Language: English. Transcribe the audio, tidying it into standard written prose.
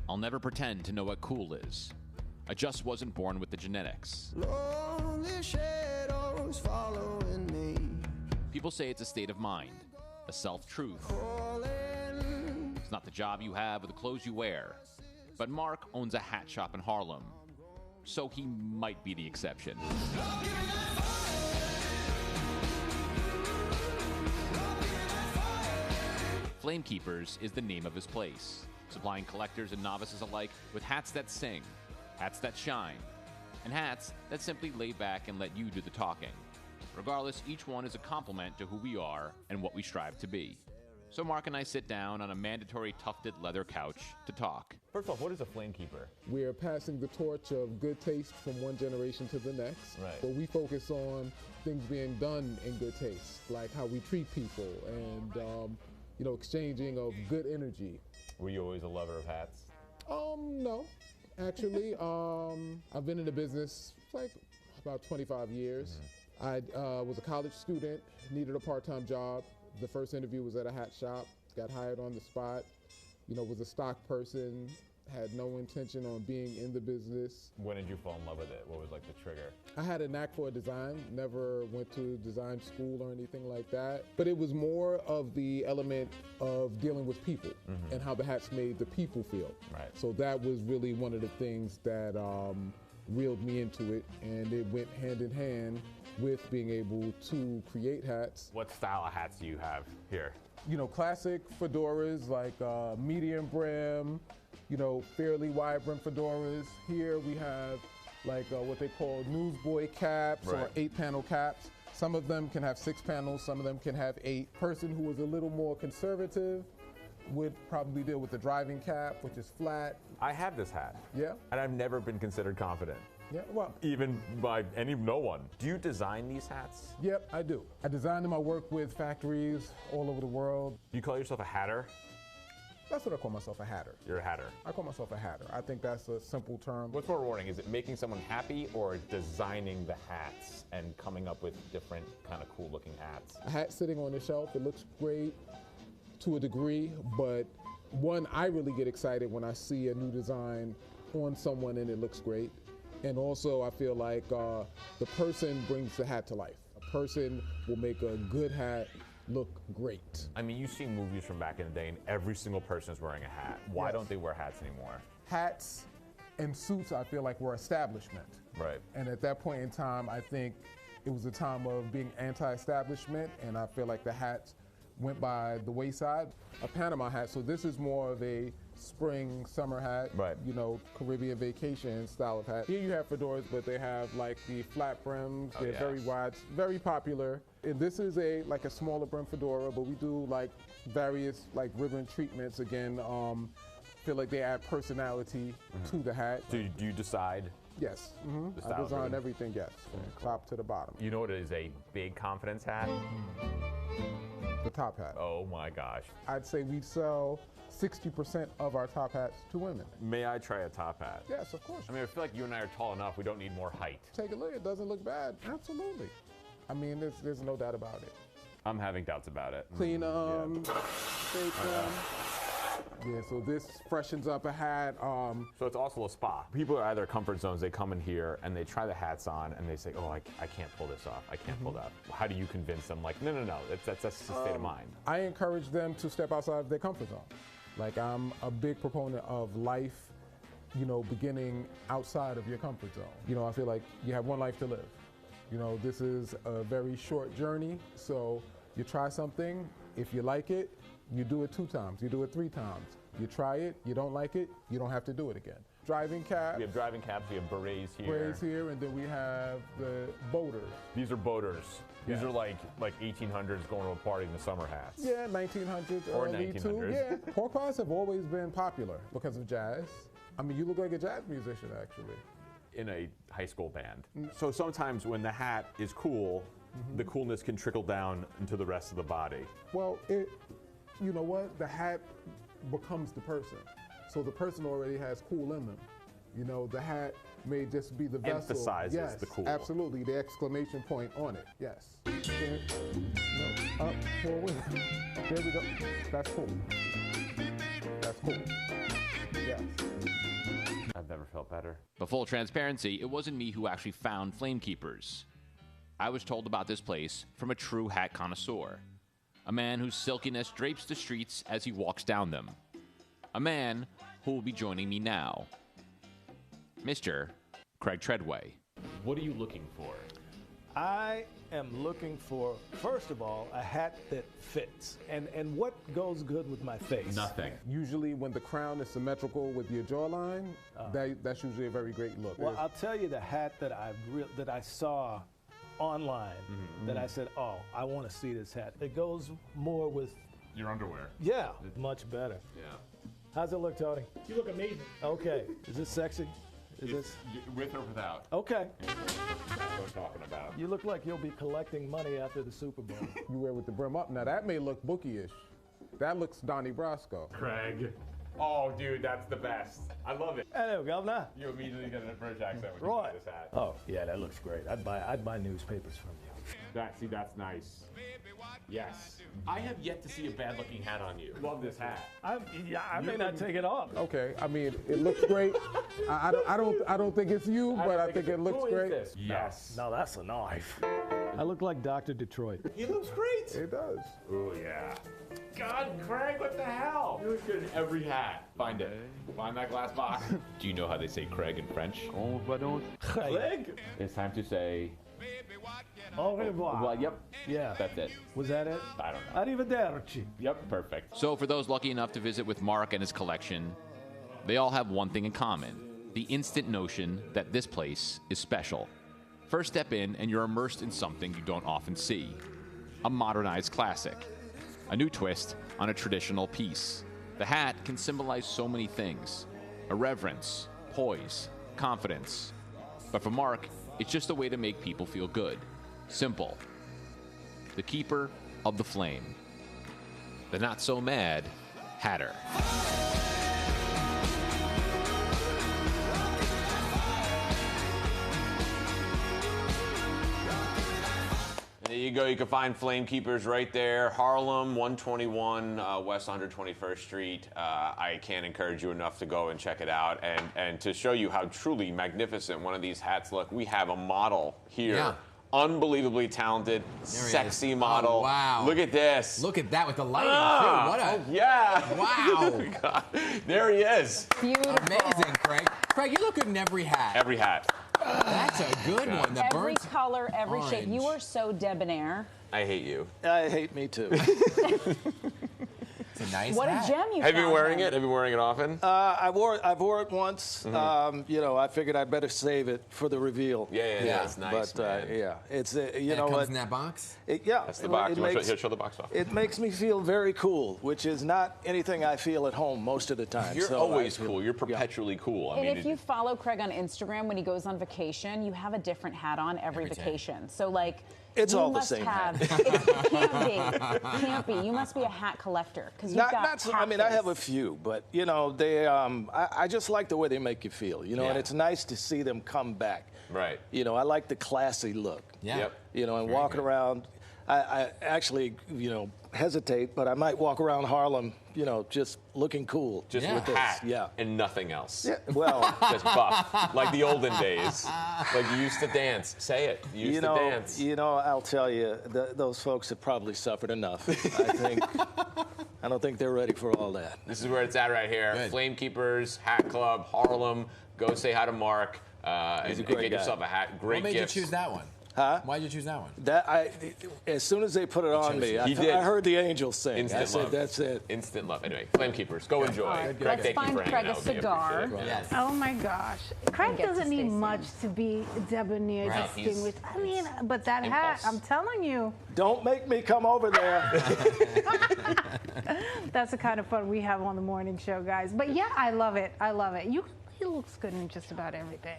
I'll never pretend to know what cool is. I just wasn't born with the genetics. Lonely shadows following me. People say it's a state of mind, a self-truth. Calling. It's not the job you have or the clothes you wear. But Mark owns a hat shop in Harlem, so he might be the exception. FlameKeepers is the name of his place, supplying collectors and novices alike with hats that sing, hats that shine, and hats that simply lay back and let you do the talking. Regardless, each one is a compliment to who we are and what we strive to be. So Mark and I sit down on a mandatory tufted leather couch to talk. First off, what is a FlameKeeper? We're passing the torch of good taste from one generation to the next. Right. But we focus on things being done in good taste, like how we treat people and exchanging of good energy. Were you always a lover of hats? No, actually. I've been in the business like about 25 years. Mm-hmm. I was a college student, needed a part-time job. The first interview was at a hat shop, got hired on the spot, was a stock person, had no intention on being in the business. When did you fall in love with it? What was like the trigger? I had a knack for design, never went to design school or anything like that. But it was more of the element of dealing with people and how the hats made the people feel. Right. So that was really one of the things that reeled me into it, and it went hand in hand with being able to create hats. What style of hats do you have here? Classic fedoras like medium brim, fairly wide brim fedoras. Here we have like what they call newsboy caps or 8-panel caps. Some of them can have 6 panels, some of them can have 8. Person who is a little more conservative would probably deal with the driving cap, which is flat. I have this hat. Yeah. And I've never been considered confident. Yeah, well. Even by no one. Do you design these hats? Yep, I do. I design them. I work with factories all over the world. Do you call yourself a hatter? That's what I call myself, a hatter. You're a hatter. I call myself a hatter. I think that's a simple term. What's more rewarding? Is it making someone happy or designing the hats and coming up with different kind of cool looking hats? A hat sitting on the shelf, it looks great to a degree, but one, I really get excited when I see a new design on someone and it looks great. And also I feel like the person brings the hat to life. A person will make a good hat look great. I mean, you see movies from back in the day and every single person is wearing a hat. Why don't they wear hats anymore? Hats and suits, I feel like, were establishment. Right. And at that point in time, I think it was a time of being anti-establishment, and I feel like the hats went by the wayside. A Panama hat, so this is more of a spring, summer hat, Caribbean vacation style of hat. Here you have fedoras, but they have like the flat brims. They're very wide, very popular. And this is a smaller brim fedora, but we do like various like ribbon treatments. Again, feel like they add personality to the hat. Do you decide? Yes, The style I design everything, yes, from top to the bottom. You know what is a big confidence hat? The top hat. Oh my gosh. I'd say we sell 60% of our top hats to women. May I try a top hat? Yes, of course. I mean, I feel like you and I are tall enough. We don't need more height. Take a look. It doesn't look bad. Absolutely. I mean, there's no doubt about it. I'm having doubts about it. Clean them. Yeah, so this freshens up a hat. So it's also a spa. People are out of their comfort zones. They come in here and they try the hats on and they say, oh, I can't pull this off. I can't pull that off. How do you convince them? Like, no. That's a state of mind. I encourage them to step outside of their comfort zone. Like, I'm a big proponent of life, beginning outside of your comfort zone. I feel like you have one life to live. This is a very short journey, so you try something. If you like it, you do it 2 times, you do it 3 times. You try it, you don't like it, you don't have to do it again. Driving caps. We have driving caps, we have berets here. Berets here, and then we have the boaters. These are boaters. These are like 1800s going to a party in the summer hats. Yeah, 1900s, or early 1900s. Too. Yeah, pork pies have always been popular because of jazz. I mean, you look like a jazz musician, actually. In a high school band. So sometimes when the hat is cool, the coolness can trickle down into the rest of the body. Well, you know what? The hat becomes the person. So the person already has cool in them. The hat may just be the vessel. Emphasizes the cool. Absolutely, the exclamation point on it, yes. Up, forward. There we go. That's cool. That's cool. Yes. never felt better. But full transparency, it wasn't me who actually found FlameKeepers. I was told about this place from a true hat connoisseur. A man whose silkiness drapes the streets as he walks down them. A man who will be joining me now. Mr. Craig Treadway. What are you looking for? I am looking for, first of all, a hat that fits. And what goes good with my face? Nothing. Usually when the crown is symmetrical with your jawline, that's usually a very great look. Well, I'll tell you the hat that I saw online that I said, oh, I want to see this hat. It goes more with Your underwear. Yeah, much better. Yeah. How's it look, Tony? You look amazing. Okay. Is this sexy? Is this? With or without? Okay. That's what I'm talking about. You look like you'll be collecting money after the Super Bowl. You wear with the brim up. Now that may look bookie-ish. That looks Donnie Brasco. Craig. Oh, dude, that's the best. I love it. Hello, Governor. You immediately get a British accent when Right. you wear this hat. Oh, yeah, that looks great. I'd buy newspapers from you. That's nice. Yes. I have yet to see a bad-looking hat on you. Love this hat. I may not take it off. Okay, I mean it looks great. I don't think it's you, but I think it looks great. Yes. No, that's a knife. I look like Dr. Detroit. He looks great. It does. Oh, yeah. God, Craig, what the hell? You look good in every hat. Find it. Find that glass box. Do you know how they say Craig in French? Craig? It's time to say... Au revoir. Well, yep. Yeah. That's it. Was that it? I don't know. Arrivederci. Yep, perfect. So for those lucky enough to visit with Mark and his collection, they all have one thing in common. The instant notion that this place is special. First step in and you're immersed in something you don't often see. A modernized classic. A new twist on a traditional piece. The hat can symbolize so many things. Irreverence, poise, confidence. But for Mark, it's just a way to make people feel good. Simple. The keeper of the flame. The not-so-mad Hatter. There you go. You can find FlameKeepers right there. Harlem, 121 West 121st Street. I can't encourage you enough to go and check it out. And to show you how truly magnificent one of these hats look, we have a model here. Yeah. Unbelievably talented, sexy model. Oh, wow. Look at this. Look at that with the lighting, too. What a... Yeah. Wow. God. There he is. Beautiful. Amazing, Craig. Craig, you look good in every hat. Every hat. That's a good one. The Every burnt color, every shape. orange. You are so debonair. I hate you. I hate me too. It's a nice What hat. a gem you Have you found wearing then. it? Have you wearing it often? I've wore it once. You know, I figured I'd better save it for the reveal. Yeah. It's nice, But man. yeah, it's you And know it comes what? in that box? Yeah, That's the box. It You want makes, to show the box off? it makes me feel very cool, which is not anything I feel at home most of the time. You're So always I feel- cool. You're perpetually cool. I And mean, if you follow Craig on Instagram when he goes on vacation, you have a different hat on every Every time. vacation. So like, It's you all the must same have, hat. It can't be. You must be a hat collector because you've Not, got. not so, I mean, I have a packets. few, but you know, they. I just like the way they make you feel. You know, and Yeah. it's nice to see them come back. Right. You know, I like the classy look. Yeah. Yep. You know, and Very walking good. around. I actually, you know, hesitate, but I might walk around Harlem, you know, just looking cool. just Yeah. with this hat Yeah. and nothing else. Yeah, well, Just buff. Like the olden days. Like you used to dance. Say it. You used to dance. I'll tell you, those folks have probably suffered enough. I don't think they're ready for all that. This is where it's at right here. Good. FlameKeepers, Hat Club, Harlem. Go say hi to Mark and a great get guy. yourself a hat. Great What made gifts. you choose that one? Huh? Why'd you choose that one? As soon as they put it on me, He did. I heard the angels sing. Instant I said, love. that's it. Instant love. Anyway, FlameKeepers, go enjoy. Good, Let's Thank you find for hanging Craig out a with me. I cigar. appreciate it. Yes. Oh my gosh. Craig get to doesn't need stay much to be debonair, Right. distinguished. I mean, but that hat, Impulse. I'm telling you, Don't make me come over there. that's the kind of fun we have on the morning show, guys. But yeah, I love it. I love it. He looks good in just about everything.